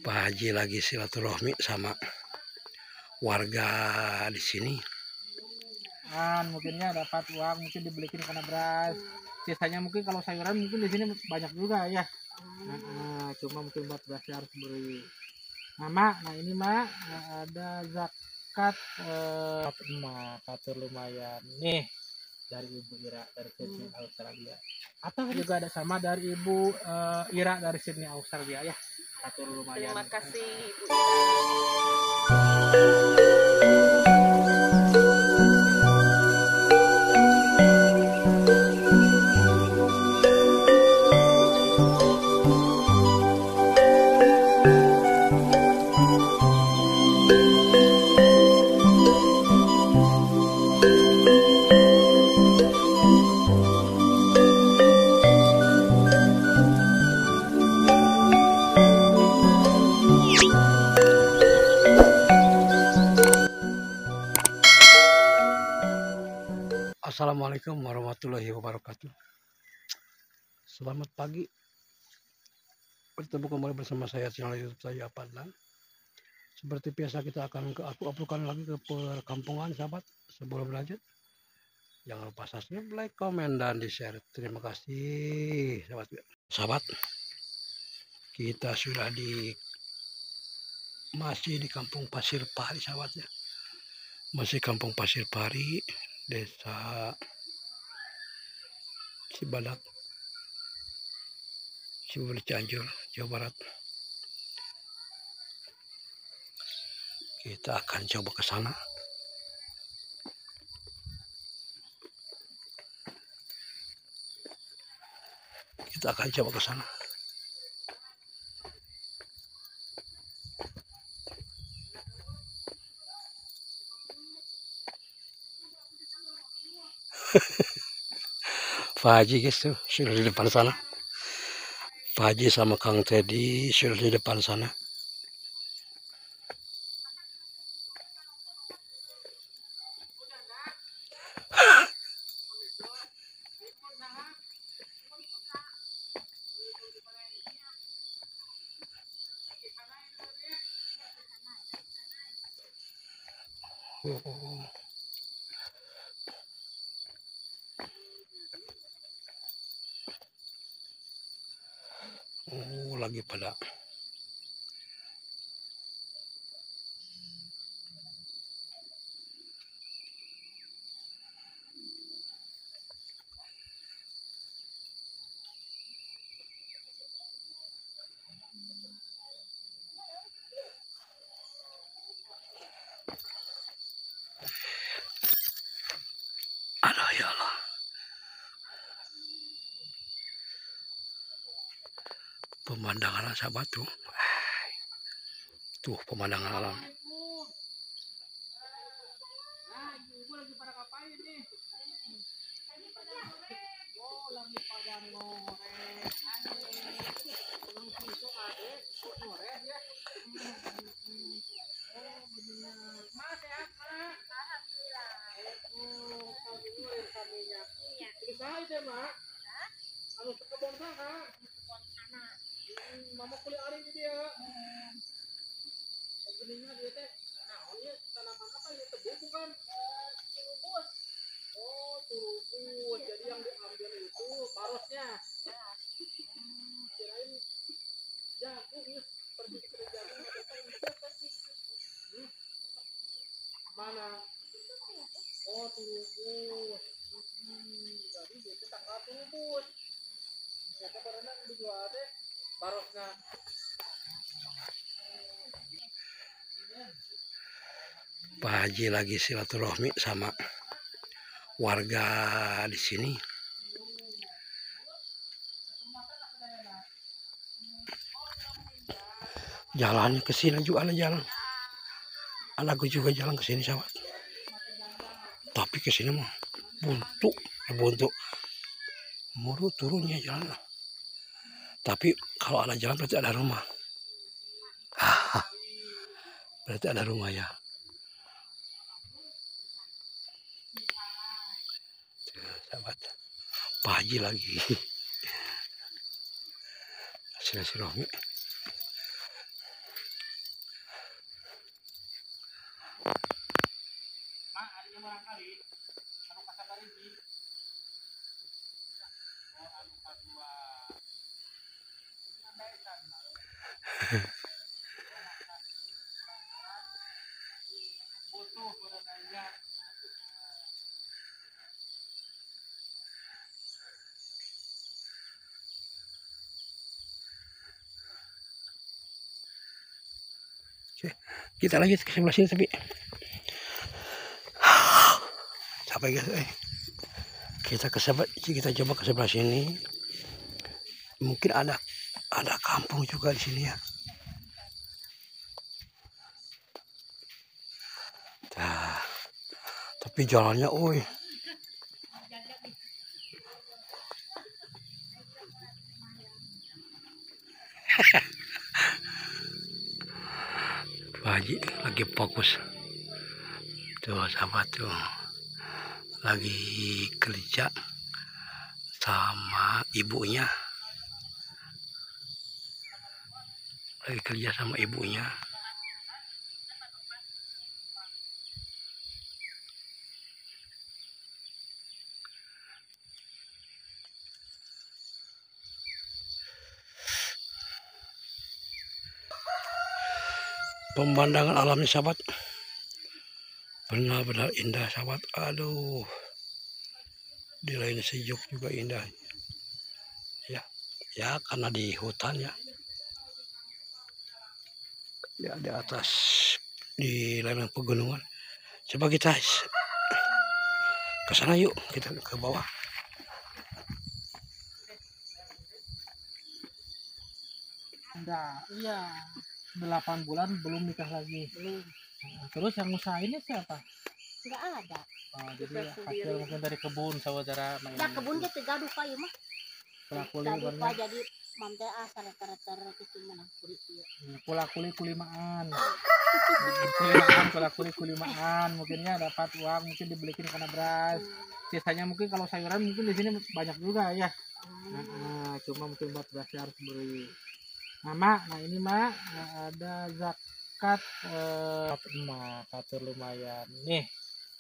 Pak Haji lagi silaturahmi sama warga di sini. Mungkinnya dapat uang, mungkin dibelikin karena beras. Sisanya mungkin kalau sayuran mungkin di sini banyak juga ya. Cuma mungkin buat berasnya harus beli. Nah ini mak ada zakat emak satu lumayan nih dari Ibu Ira dari Sydney Australia. Atau juga ada sama dari Ibu Ira dari Sydney Australia ya. Satu lumayan. Terima kasih Ibu Assalamualaikum warahmatullahi wabarakatuh. Selamat pagi. Bertemu kembali bersama saya channel YouTube saya Padlan. Seperti biasa kita akan aku uploadkan lagi ke perkampungan sahabat. Sebelum lanjut, jangan lupa subscribe, like, komen, dan di-share. Terima kasih sahabat. Sahabat, kita sudah masih di Kampung Pasir Pari sahabat ya. Masih Kampung Pasir Pari, Desa Cibadak, Cianjur, Jawa Barat. Kita akan coba ke sana. Pak Haji guys tuh sudah di depan sana. Pak Haji sama Kang Teddy sudah di depan sana. Lagi pada aduh ya Allah. Pemandangan sahabat tuh. Tuh pemandangan alam. Ibu lagi pada ngapain nih? Lagi pada ngorek. Ngorek ya. Benar. Mas sehat, Mak? Alhamdulillah. Alhamdulillah kaminya. Iya. Bisa aja, Mak. Anu kebon sana. Kebon sana. Mama kuliah hari ini dia. Begininya dia teh. Nah, ini tanaman apa ya? Tebu bukan? Turubus. Oh, turubus. Jadi yang diambil itu parosnya. Ya. Kirain jagung ya. Pergi ke jagung mana? Oh, turubus. Jadi dia tanggal turubus. Kita berenang dijual deh parosnya. Pak Haji lagi silaturahmi sama warga di sini. Jalannya ke sini juga ada jalan. Anakku juga jalan ke sini sahabat. Tapi ke sini mah buntu. Muru turunnya jalan. Tapi kalau ada jalan berarti ada rumah. Berarti ada rumah ya. Sahabat, Pak Haji lagi silaturahmi. Mak, ada barangkali anu kasabar ini. Oh, anu kadua. Ini andaikan, Mak. Butuh berenangnya. Kita lanjut ke sebelah sini tapi capek guys. Kita coba ke sebelah sini. Mungkin ada kampung juga di sini ya. Nah, tapi jalannya, Pak Haji lagi fokus. Tuh sahabat tuh lagi kerja sama ibunya. Pemandangan alamnya sahabat benar-benar indah sahabat. Aduh, di lain sejuk juga indah ya karena di hutan ya di atas di lereng pegunungan. Coba kita ke sana yuk, kita ke bawah. Enggak, iya. 8 bulan belum nikah lagi. Belum. Terus yang usahainnya siapa? Enggak ada. Oh, jadi Kita hasil sendiri. mungkin dari kebun saudara. Ya kebun dia tegaduh pa ya mah. Tegaduh pa jadi mamte asal rata-rata itu mana kulit dia. Pula kulimaan. Kulimaan mungkinnya dapat uang, mungkin dibelikin karena beras. Sisanya mungkin kalau sayuran mungkin di sini banyak juga ya. Nah, cuma mungkin buat berasnya harus beli. Nah, Mak, ini Mak ada zakat emak satu lumayan nih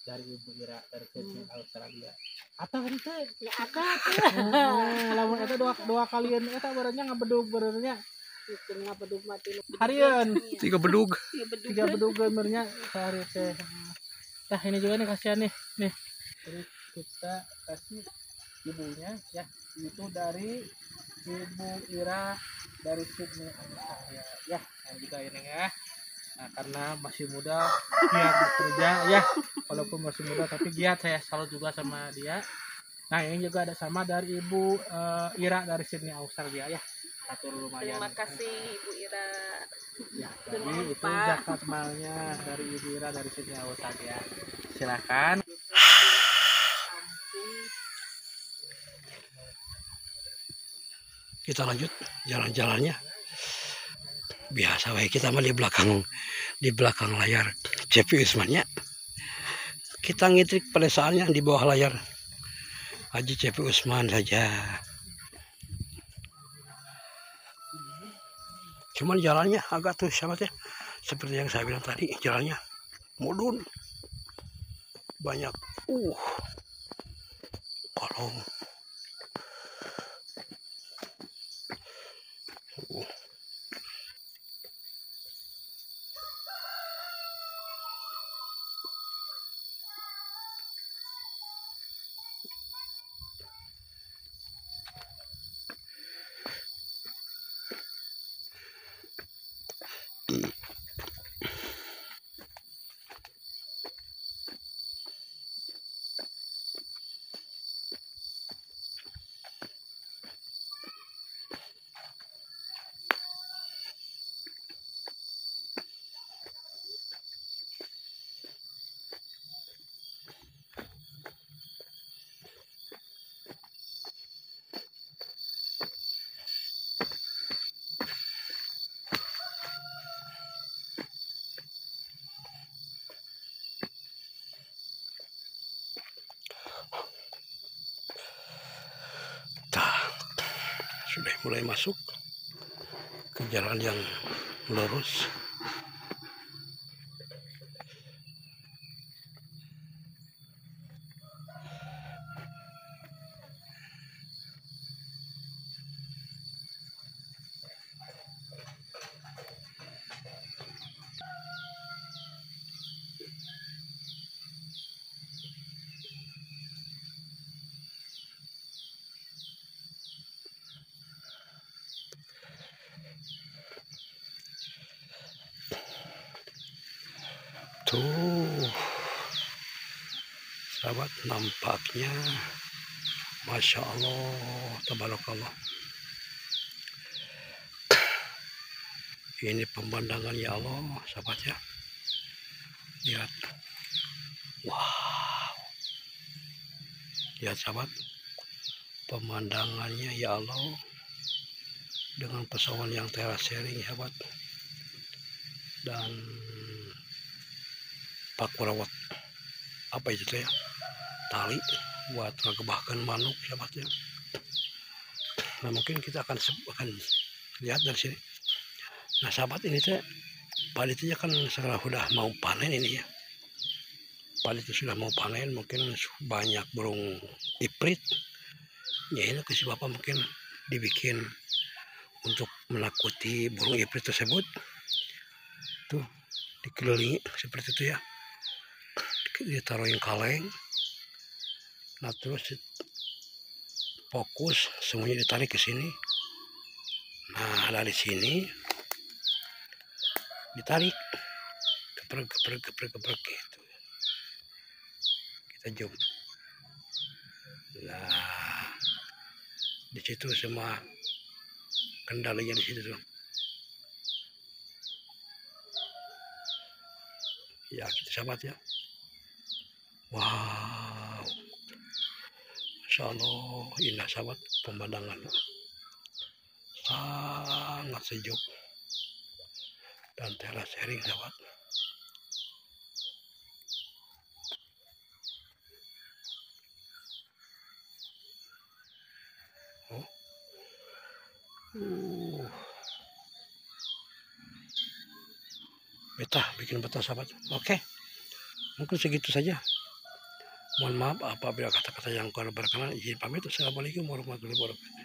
dari Ibu Ira dari Sydney Australia. Atau ini teh Ya akad. lamun eta dua kalian eta barangnya ngabedug benernya Itu ngabedug mati. harian 3 bedug. 3 bedug benernya sehari teh. Nah, ini juga nih kasihan nih. Jadi kita kasih ibunya ya. Itu dari Ibu Ira dari Sydney Australia ya. Nah, juga ini ya. Nah, karena masih muda giat bekerja ya, walaupun masih muda tapi giat, saya salut juga sama dia. Nah, ini juga ada sama dari Ibu Ira dari Sydney Australia ya. Atur lumayan. Terima kasih Ibu Ira. Ya, jadi itu zakat malnya dari Ibu Ira dari Sydney Australia. Silakan. Kita lanjut jalan-jalannya. Biasa wae kita mah di belakang layar CP Usmannya. Kita ngitrik pedesaannya di bawah layar Haji CP Usman saja. Cuman jalannya agak tuh sahabat ya. Seperti yang saya bilang tadi, jalannya mudun. Banyak kolong. Sudah mulai masuk ke jalan yang lurus. Tuh, sahabat, nampaknya Masya Allah, tabarakallah. Ini pemandangan ya Allah, sahabat ya. Lihat. Wow. Lihat sahabat. Pemandangannya ya Allah. Dengan pesawat yang terasering sahabat. Dan pakurawat. Apa itu ya? Tali buat ngegebahkan manuk sahabat ya. Nah mungkin kita akan lihat dari sini. Nah sahabat, ini teh padi itu kan sudah mau panen ini ya. Padi itu sudah mau panen, mungkin banyak burung iprit. Ya ini kasih bapak mungkin dibikin untuk menakuti burung iprit tersebut. Tuh dikelilingi seperti itu ya. Ditaruhin kaleng. Nah terus fokus semuanya ditarik ke sini. Nah dari sini ditarik, geprek gitu. Kita zoom. Nah di situ semua kendalinya di situ tuh. Ya kita sahabat ya. Wow, Masya Allah, indah sahabat pemandangan. Sangat sejuk dan terasering sahabat. Betah, bikin betah sahabat. Oke, mungkin segitu saja. Mohon maaf apabila kata-kata yang kurang berkenan. Izin pamit. Assalamualaikum warahmatullahi wabarakatuh.